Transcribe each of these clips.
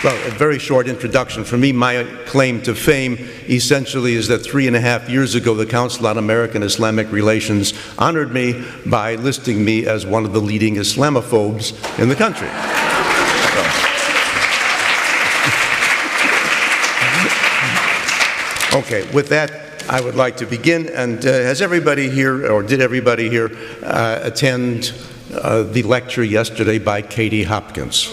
Well, a very short introduction. For me, my claim to fame essentially is that 3.5 years ago, the Council on American-Islamic Relations honored me by listing me as one of the leading Islamophobes in the country. Okay, with that, I would like to begin. And has everybody here, or did everybody here, attend the lecture yesterday by Katie Hopkins?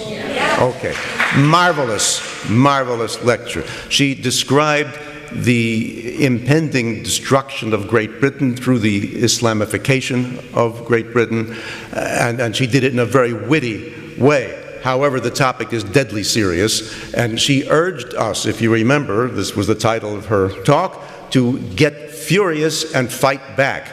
Okay, marvelous, marvelous lecture. She described the impending destruction of Great Britain through the Islamification of Great Britain, and she did it in a very witty way. However, the topic is deadly serious, and she urged us, if you remember, this was the title of her talk, to get furious and fight back.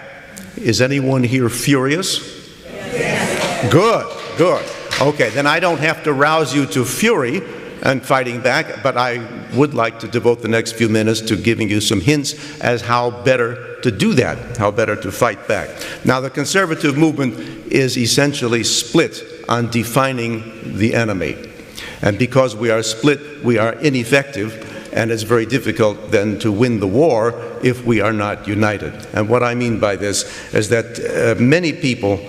Is anyone here furious? Yes. Good, good. Okay, then I don't have to rouse you to fury and fighting back, but I would like to devote the next few minutes to giving you some hints as how better to do that, how better to fight back. Now, the conservative movement is essentially split on defining the enemy. And because we are split, we are ineffective, and it's very difficult then to win the war if we are not united. And what I mean by this is that many people,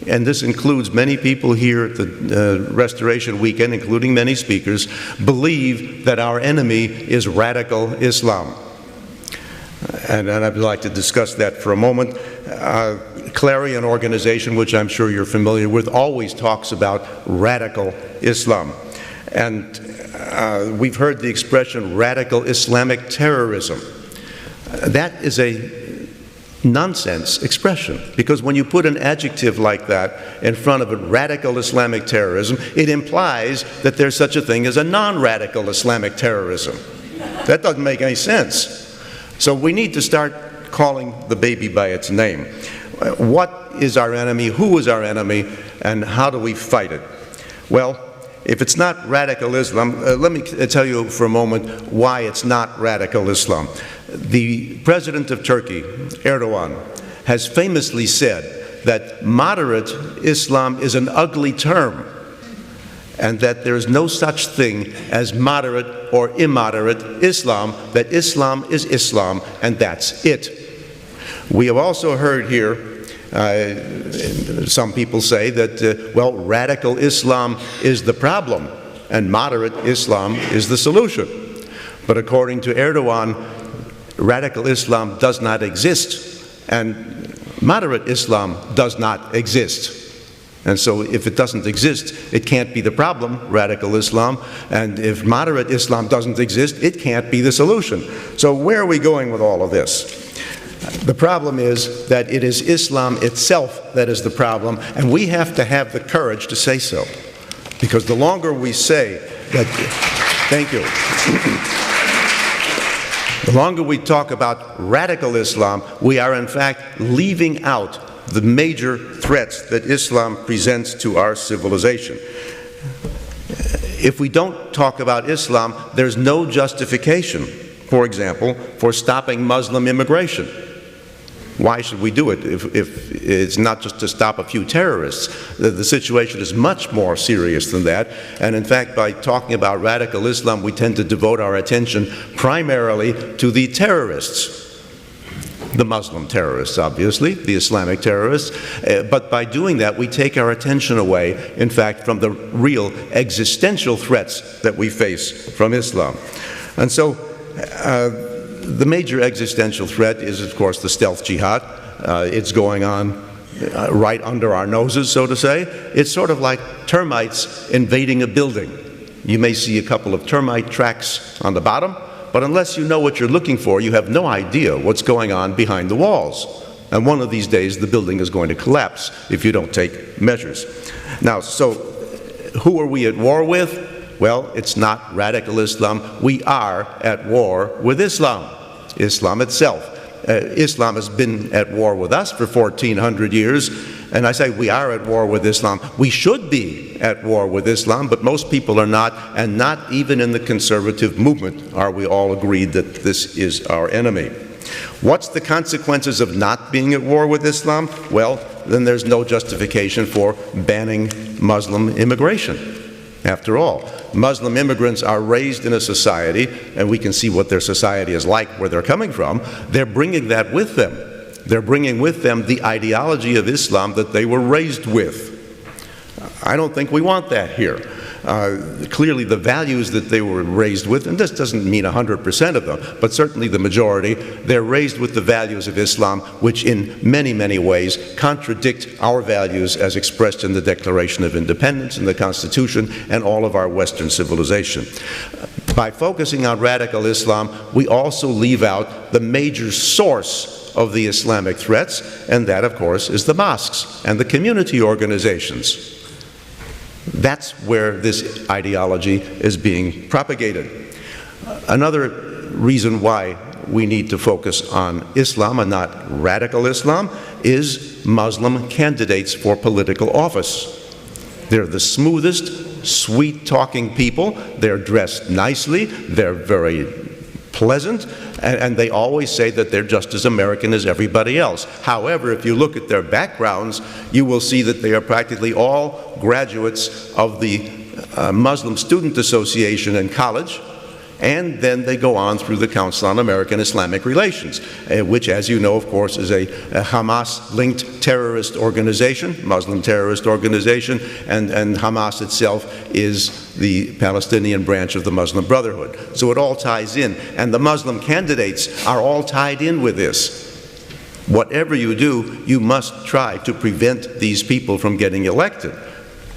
and this includes many people here at the Restoration Weekend, including many speakers, believe that our enemy is radical Islam. And I'd like to discuss that for a moment. Clarion organization, which I'm sure you're familiar with, always talks about radical Islam. And we've heard the expression radical Islamic terrorism. That is a nonsense expression, because when you put an adjective like that in front of it, radical Islamic terrorism, it implies that there's such a thing as a non-radical Islamic terrorism. That doesn't make any sense. So we need to start calling the baby by its name. What is our enemy? Who is our enemy? And how do we fight it? Well, if it's not radical Islam, let me tell you for a moment why it's not radical Islam. The president of Turkey, Erdogan, has famously said that moderate Islam is an ugly term, and that there is no such thing as moderate or immoderate Islam, that Islam is Islam, and that's it. We have also heard here some people say that, well, radical Islam is the problem, and moderate Islam is the solution. But according to Erdogan, radical Islam does not exist, and moderate Islam does not exist. And so if it doesn't exist, it can't be the problem, radical Islam, and if moderate Islam doesn't exist, it can't be the solution. So where are we going with all of this? The problem is that it is Islam itself that is the problem, and we have to have the courage to say so. Because the longer we say that, thank you. The longer we talk about radical Islam, we are in fact leaving out the major threats that Islam presents to our civilization. If we don't talk about Islam, there's no justification, for example, for stopping Muslim immigration. Why should we do it if it's not just to stop a few terrorists? The situation is much more serious than that. And in fact, by talking about radical Islam, we tend to devote our attention primarily to the terrorists. The Muslim terrorists, obviously, the Islamic terrorists. But by doing that, we take our attention away, in fact, from the real existential threats that we face from Islam. And so, the major existential threat is, of course, the stealth jihad. It's going on right under our noses, so to say. It's sort of like termites invading a building. You may see a couple of termite tracks on the bottom, but unless you know what you're looking for, you have no idea what's going on behind the walls. And one of these days, the building is going to collapse if you don't take measures. Now, so who are we at war with? Well, it's not radical Islam. We are at war with Islam, Islam itself. Islam has been at war with us for 1,400 years, and I say we are at war with Islam. We should be at war with Islam, but most people are not, and not even in the conservative movement are we all agreed that this is our enemy. What's the consequences of not being at war with Islam? Well, then there's no justification for banning Muslim immigration. After all, Muslim immigrants are raised in a society, and we can see what their society is like, where they're coming from. They're bringing that with them. They're bringing with them the ideology of Islam that they were raised with. I don't think we want that here. Clearly the values that they were raised with, and this doesn't mean 100% of them, but certainly the majority, they're raised with the values of Islam, which in many, many ways contradict our values as expressed in the Declaration of Independence and the Constitution and all of our Western civilization. By focusing on radical Islam, we also leave out the major source of the Islamic threats, and that, of course, is the mosques and the community organizations. That's where this ideology is being propagated. Another reason why we need to focus on Islam and not radical Islam is Muslim candidates for political office. They're the smoothest, sweet-talking people. They're dressed nicely. They're very pleasant, and they always say that they're just as American as everybody else. However, if you look at their backgrounds, you will see that they are practically all graduates of the Muslim Student Association in college, and then they go on through the Council on American Islamic Relations, which, as you know, of course, is a Hamas-linked terrorist organization, Muslim terrorist organization, and Hamas itself is the Palestinian branch of the Muslim Brotherhood. So it all ties in, and the Muslim candidates are all tied in with this. Whatever you do, you must try to prevent these people from getting elected.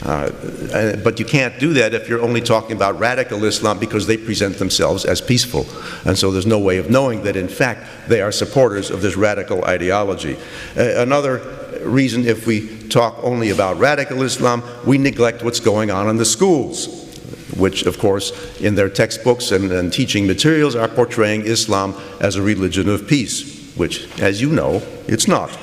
But you can't do that if you're only talking about radical Islam, because they present themselves as peaceful. And so there's no way of knowing that, in fact, they are supporters of this radical ideology. Another reason, if we talk only about radical Islam, we neglect what's going on in the schools, which, of course, in their textbooks and teaching materials are portraying Islam as a religion of peace, which, as you know, it's not.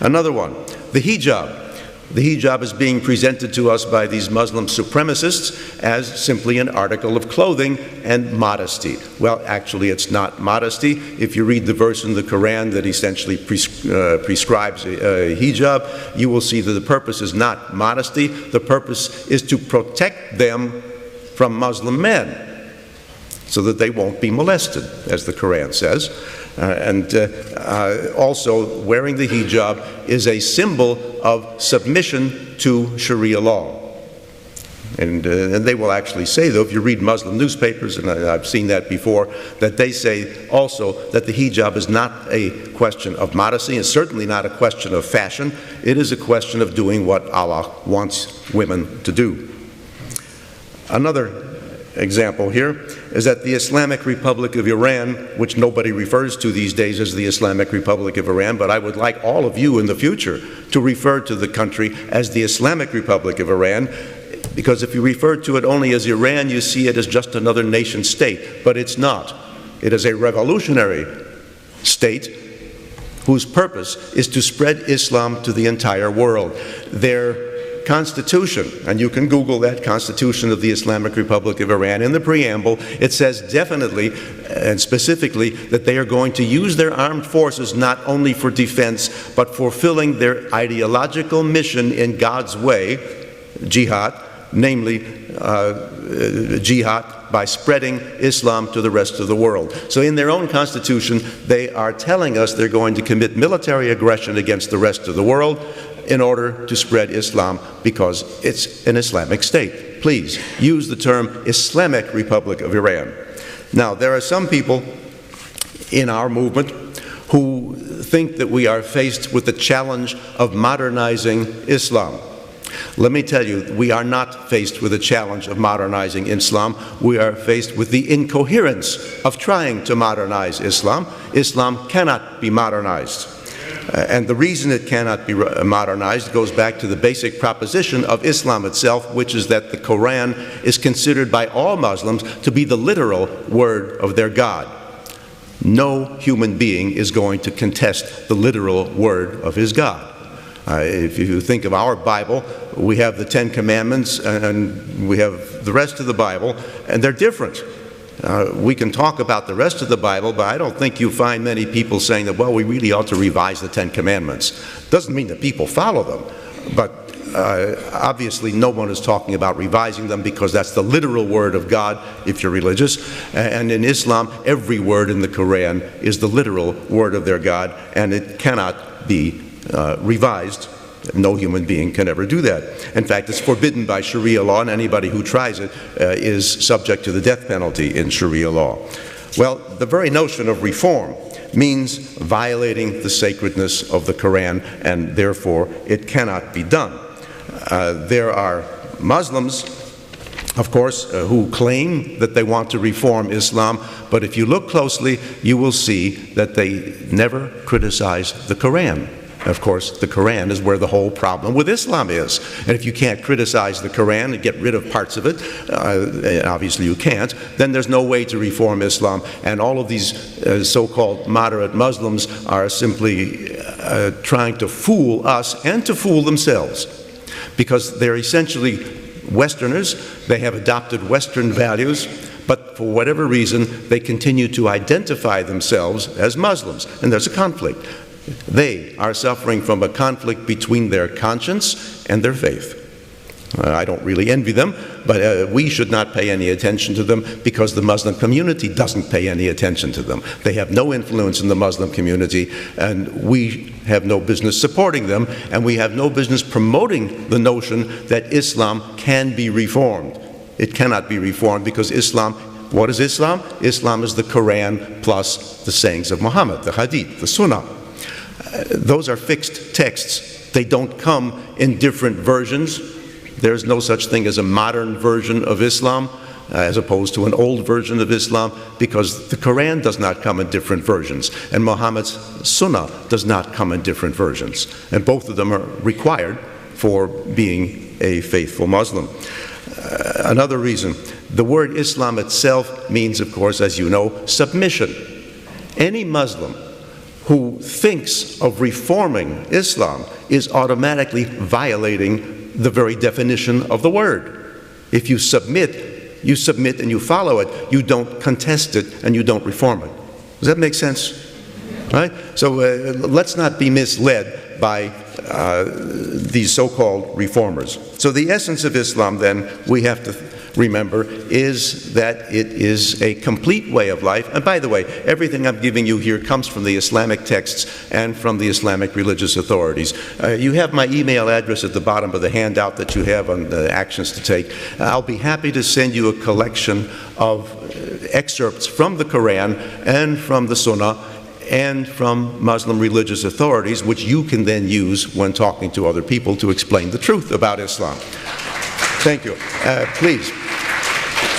Another one, the hijab. The hijab is being presented to us by these Muslim supremacists as simply an article of clothing and modesty. Well, actually, it's not modesty. If you read the verse in the Quran that essentially prescribes a hijab, you will see that the purpose is not modesty. The purpose is to protect them from Muslim men so that they won't be molested, as the Quran says. Also, wearing the hijab is a symbol of submission to Sharia law. And they will actually say, though, if you read Muslim newspapers, and I've seen that before, that they say also that the hijab is not a question of modesty, and certainly not a question of fashion. It is a question of doing what Allah wants women to do. Another example here is that the Islamic Republic of Iran, which nobody refers to these days as the Islamic Republic of Iran, but I would like all of you in the future to refer to the country as the Islamic Republic of Iran, because if you refer to it only as Iran, you see it as just another nation state, but it's not. It is a revolutionary state whose purpose is to spread Islam to the entire world. Their Constitution, and you can Google that, Constitution of the Islamic Republic of Iran, in the preamble, it says definitely and specifically that they are going to use their armed forces not only for defense, but fulfilling their ideological mission in God's way, jihad, namely jihad by spreading Islam to the rest of the world. So in their own constitution, they are telling us they're going to commit military aggression against the rest of the world in order to spread Islam, because it's an Islamic state. Please use the term Islamic Republic of Iran. Now, there are some people in our movement who think that we are faced with the challenge of modernizing Islam. Let me tell you, we are not faced with the challenge of modernizing Islam. We are faced with the incoherence of trying to modernize Islam. Islam cannot be modernized. And the reason it cannot be modernized goes back to the basic proposition of Islam itself, which is that the Quran is considered by all Muslims to be the literal word of their God. No human being is going to contest the literal word of his God. If you think of our Bible, we have the Ten Commandments and we have the rest of the Bible, and they're different. We can talk about the rest of the Bible, but I don't think you find many people saying that, well, we really ought to revise the Ten Commandments. Doesn't mean that people follow them, but obviously no one is talking about revising them, because that's the literal word of God if you're religious. And in Islam, every word in the Quran is the literal word of their God, and it cannot be revised. No human being can ever do that. In fact, it's forbidden by Sharia law, and anybody who tries it is subject to the death penalty in Sharia law. Well, the very notion of reform means violating the sacredness of the Quran, and therefore it cannot be done. There are Muslims, of course, who claim that they want to reform Islam, but if you look closely, you will see that they never criticize the Quran. Of course, the Quran is where the whole problem with Islam is. And if you can't criticize the Quran and get rid of parts of it, obviously you can't, then there's no way to reform Islam. And all of these so-called moderate Muslims are simply trying to fool us and to fool themselves, because they're essentially Westerners. They have adopted Western values, but for whatever reason, they continue to identify themselves as Muslims. And there's a conflict. They are suffering from a conflict between their conscience and their faith. I don't really envy them, but we should not pay any attention to them, because the Muslim community doesn't pay any attention to them. They have no influence in the Muslim community, and we have no business supporting them, and we have no business promoting the notion that Islam can be reformed. It cannot be reformed, because Islam, what is Islam? Islam is the Quran plus the sayings of Muhammad, the Hadith, the Sunnah. Those are fixed texts. They don't come in different versions. There's no such thing as a modern version of Islam as opposed to an old version of Islam, because the Quran does not come in different versions, and Muhammad's Sunnah does not come in different versions. And both of them are required for being a faithful Muslim. Another reason, the word Islam itself means, of course, as you know, submission. Any Muslim who thinks of reforming Islam is automatically violating the very definition of the word. If you submit and you follow it. You don't contest it and you don't reform it. Does that make sense? Right? So let's not be misled by these so-called reformers. So the essence of Islam, then, we have to remember, is that it is a complete way of life. And by the way, everything I'm giving you here comes from the Islamic texts and from the Islamic religious authorities. You have my email address at the bottom of the handout that you have on the actions to take. I'll be happy to send you a collection of excerpts from the Quran and from the Sunnah and from Muslim religious authorities, which you can then use when talking to other people to explain the truth about Islam. Thank you. Please,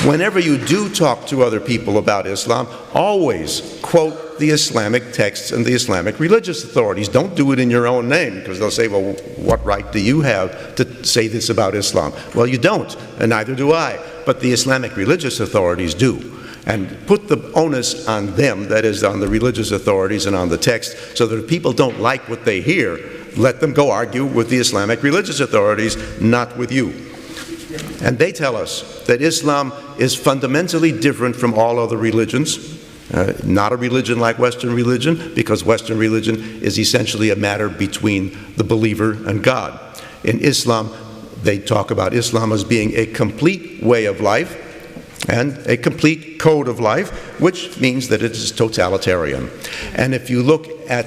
whenever you do talk to other people about Islam, always quote the Islamic texts and the Islamic religious authorities. Don't do it in your own name, because they'll say, well, what right do you have to say this about Islam? Well, you don't, and neither do I. But the Islamic religious authorities do. And put the onus on them, that is, on the religious authorities and on the text, so that if people don't like what they hear, let them go argue with the Islamic religious authorities, not with you. And they tell us that Islam is fundamentally different from all other religions. Not a religion like Western religion, because Western religion is essentially a matter between the believer and God. In Islam, they talk about Islam as being a complete way of life and a complete code of life, which means that it is totalitarian. And if you look at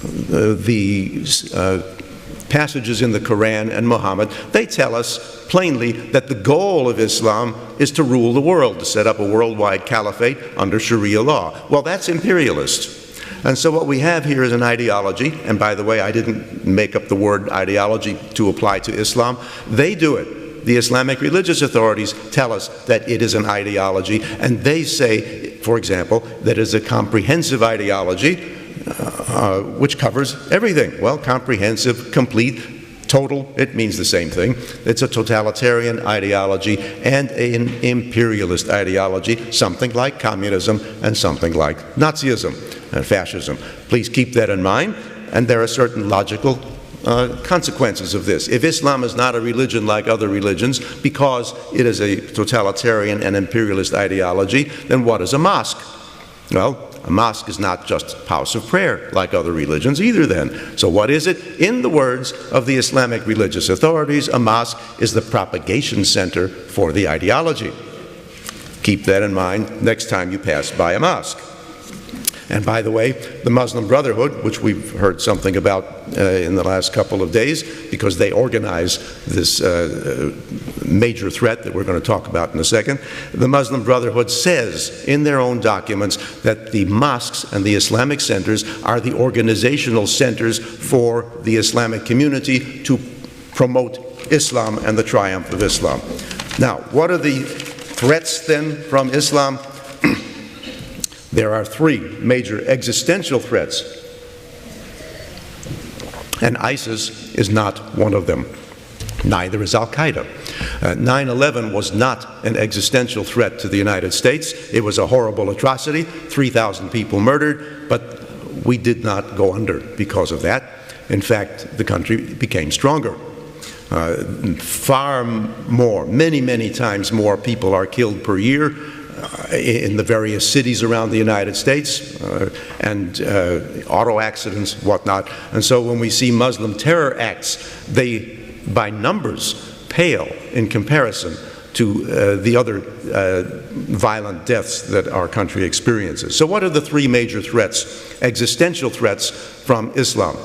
the passages in the Quran and Muhammad, they tell us plainly that the goal of Islam is to rule the world, to set up a worldwide caliphate under Sharia law. Well, that's imperialist. And so what we have here is an ideology, and by the way, I didn't make up the word ideology to apply to Islam. They do it. The Islamic religious authorities tell us that it is an ideology, and they say, for example, that it is a comprehensive ideology, which covers everything. Well, comprehensive, complete, total, it means the same thing. It's a totalitarian ideology and an imperialist ideology, something like communism and something like Nazism and fascism. Please keep that in mind, and there are certain logical consequences of this. If Islam is not a religion like other religions because it is a totalitarian and imperialist ideology, then what is a mosque? Well, a mosque is not just a house of prayer like other religions either then. So what is it? In the words of the Islamic religious authorities, a mosque is the propagation center for the ideology. Keep that in mind next time you pass by a mosque. And by the way, the Muslim Brotherhood, which we've heard something about in the last couple of days, because they organize this major threat that we're going to talk about in a second, the Muslim Brotherhood says in their own documents that the mosques and the Islamic centers are the organizational centers for the Islamic community to promote Islam and the triumph of Islam. Now, what are the threats then from Islam? There are three major existential threats, and ISIS is not one of them. Neither is Al-Qaeda. 9/11 was not an existential threat to the United States. It was a horrible atrocity, 3,000 people murdered, but we did not go under because of that. In fact, the country became stronger. Far more, many times more people are killed per year in the various cities around the United States, and auto accidents, whatnot. And so when we see Muslim terror acts, they, by numbers, pale in comparison to the other violent deaths that our country experiences. So what are the three major threats, existential threats from Islam?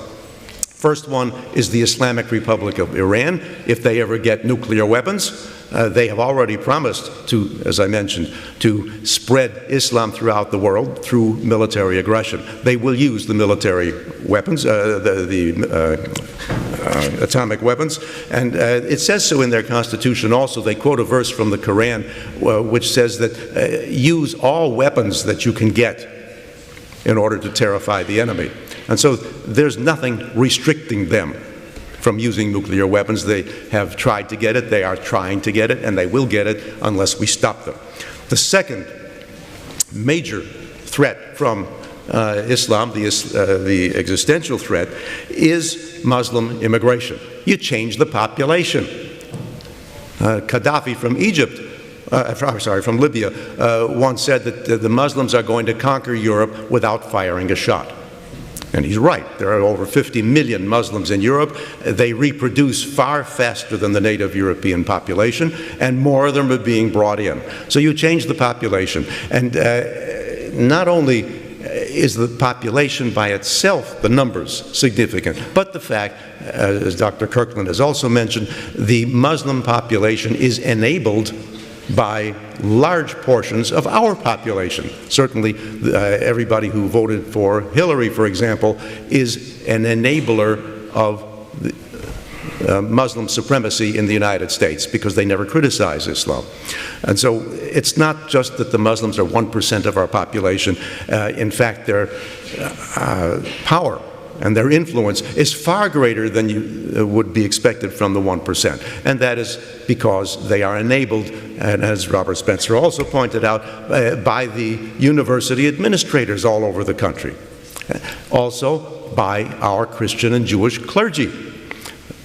First one is the Islamic Republic of Iran. If they ever get nuclear weapons, they have already promised to, as I mentioned, to spread Islam throughout the world through military aggression. They will use the military weapons, atomic weapons, and it says so in their constitution also. They quote a verse from the Quran which says that use all weapons that you can get in order to terrify the enemy. And so there's nothing restricting them from using nuclear weapons. They have tried to get it, they are trying to get it, and they will get it unless we stop them. The second major threat from Islam, the existential threat, is Muslim immigration. You change the population. Gaddafi from Egypt, from Libya, once said that the Muslims are going to conquer Europe without firing a shot. And he's right. There are over 50 million Muslims in Europe. They reproduce far faster than the native European population, and more of them are being brought in. So you change the population. And not only is the population by itself, the numbers, significant, but the fact, as Dr. Kirkland has also mentioned, the Muslim population is enabled by large portions of our population. Certainly, everybody who voted for Hillary, for example, is an enabler of Muslim supremacy in the United States because they never criticize Islam. And so it's not just that the Muslims are 1% of our population. In fact, their power and their influence is far greater than would be expected from the 1%. And that is because they are enabled, and as Robert Spencer also pointed out, by the university administrators all over the country. Also by our Christian and Jewish clergy.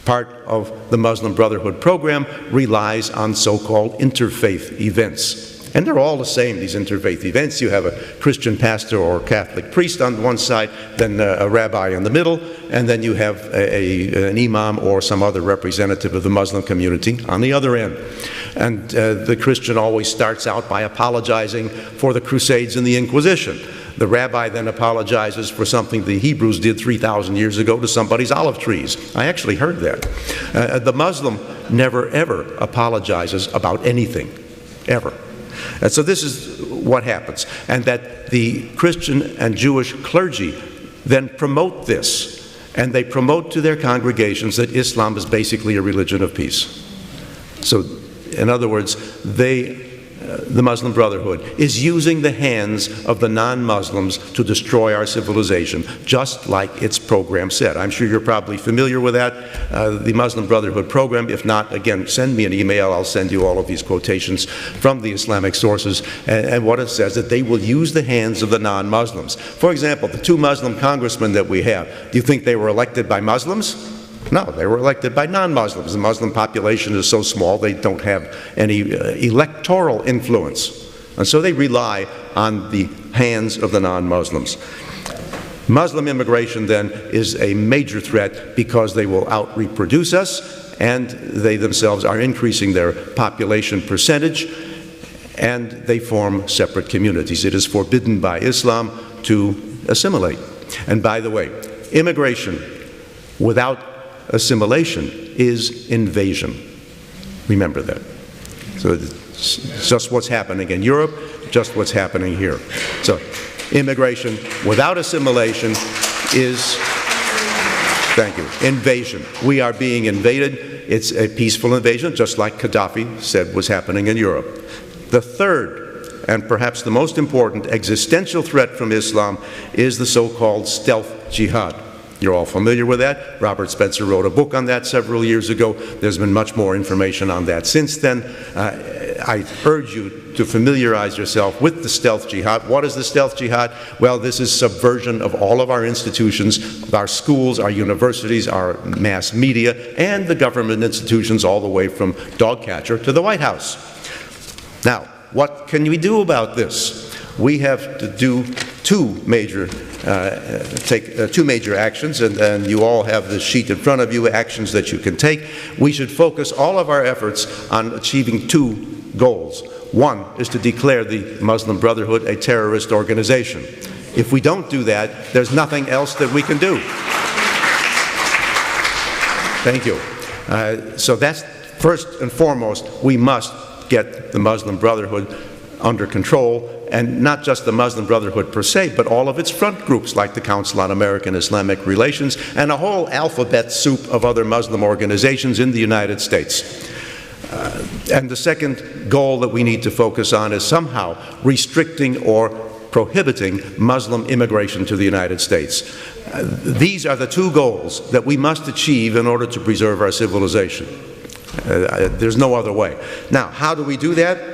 Part of the Muslim Brotherhood program relies on so-called interfaith events. And they're all the same, these interfaith events. You have a Christian pastor or Catholic priest on one side, then a rabbi in the middle, and then you have an imam or some other representative of the Muslim community on the other end. And the Christian always starts out by apologizing for the Crusades and the Inquisition. The rabbi then apologizes for something the Hebrews did 3,000 years ago to somebody's olive trees. I actually heard that. The Muslim never, ever apologizes about anything, ever. And so this is what happens, and that the Christian and Jewish clergy then promote this, and they promote to their congregations that Islam is basically a religion of peace. So, in other words, the Muslim Brotherhood is using the hands of the non-Muslims to destroy our civilization, just like its program said. I'm sure you're probably familiar with that, the Muslim Brotherhood program. If not, again, send me an email. I'll send you all of these quotations from the Islamic sources, and what it says, that they will use the hands of the non-Muslims. For example, the 2 Muslim congressmen that we have, do you think they were elected by Muslims? No, they were elected by non-Muslims. The Muslim population is so small they don't have any electoral influence. And so they rely on the hands of the non-Muslims. Muslim immigration, then, is a major threat because they will out-reproduce us, and they themselves are increasing their population percentage, and they form separate communities. It is forbidden by Islam to assimilate. And by the way, immigration without assimilation is invasion. Remember that. So it's just what's happening in Europe, just what's happening here. So immigration without assimilation is, thank you, invasion. We are being invaded. It's a peaceful invasion, just like Gaddafi said was happening in Europe. The third, and perhaps the most important, existential threat from Islam is the so-called stealth jihad. You're all familiar with that. Robert Spencer wrote a book on that several years ago. There's been much more information on that since then. I urge you to familiarize yourself with the stealth jihad. What is the stealth jihad? Well, this is subversion of all of our institutions, our schools, our universities, our mass media, and the government institutions all the way from Dogcatcher to the White House. Now, what can we do about this? We have to do two major actions, and you all have the sheet in front of you, actions that you can take. We should focus all of our efforts on achieving two goals. One is to declare the Muslim Brotherhood a terrorist organization. If we don't do that, there's nothing else that we can do. Thank you. So that's first and foremost, we must get the Muslim Brotherhood under control, and not just the Muslim Brotherhood per se, but all of its front groups like the Council on American Islamic Relations and a whole alphabet soup of other Muslim organizations in the United States. And the second goal that we need to focus on is somehow restricting or prohibiting Muslim immigration to the United States. These are the two goals that we must achieve in order to preserve our civilization. There's no other way. Now, how do we do that?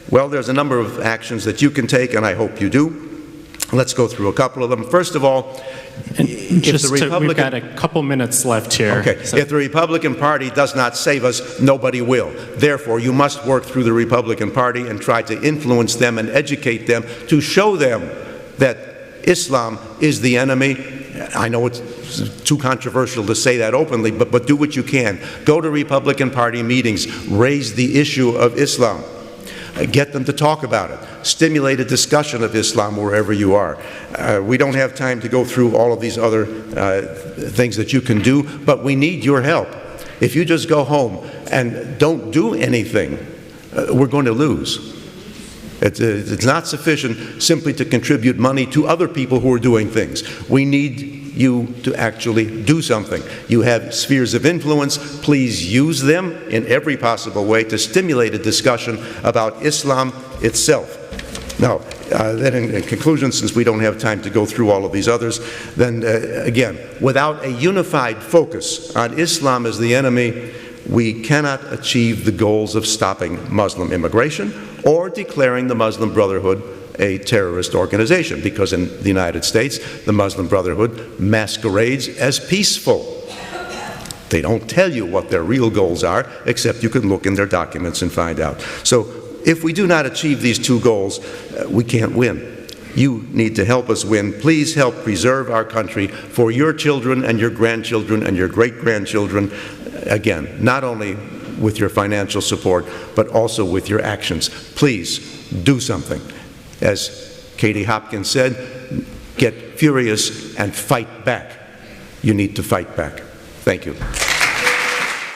Well, there's a number of actions that you can take, and I hope you do. Let's go through a couple of them. First of all, we've got a couple minutes left here. Okay. So. If the Republican Party does not save us, nobody will. Therefore, you must work through the Republican Party and try to influence them and educate them to show them that Islam is the enemy. I know it's too controversial to say that openly, but do what you can. Go to Republican Party meetings, raise the issue of Islam. Get them to talk about it. Stimulate a discussion of Islam wherever you are. We don't have time to go through all of these other things that you can do, but we need your help. If you just go home and don't do anything, we're going to lose. It's not sufficient simply to contribute money to other people who are doing things. We need you to actually do something. You have spheres of influence. Please use them in every possible way to stimulate a discussion about Islam itself. Now, then in conclusion, since we don't have time to go through all of these others, then again, without a unified focus on Islam as the enemy, we cannot achieve the goals of stopping Muslim immigration or declaring the Muslim Brotherhood a terrorist organization, because in the United States, the Muslim Brotherhood masquerades as peaceful. They don't tell you what their real goals are, except you can look in their documents and find out. So if we do not achieve these two goals, we can't win. You need to help us win. Please help preserve our country for your children and your grandchildren and your great-grandchildren. Again, not only with your financial support, but also with your actions. Please do something. As Katie Hopkins said, get furious and fight back. You need to fight back. Thank you.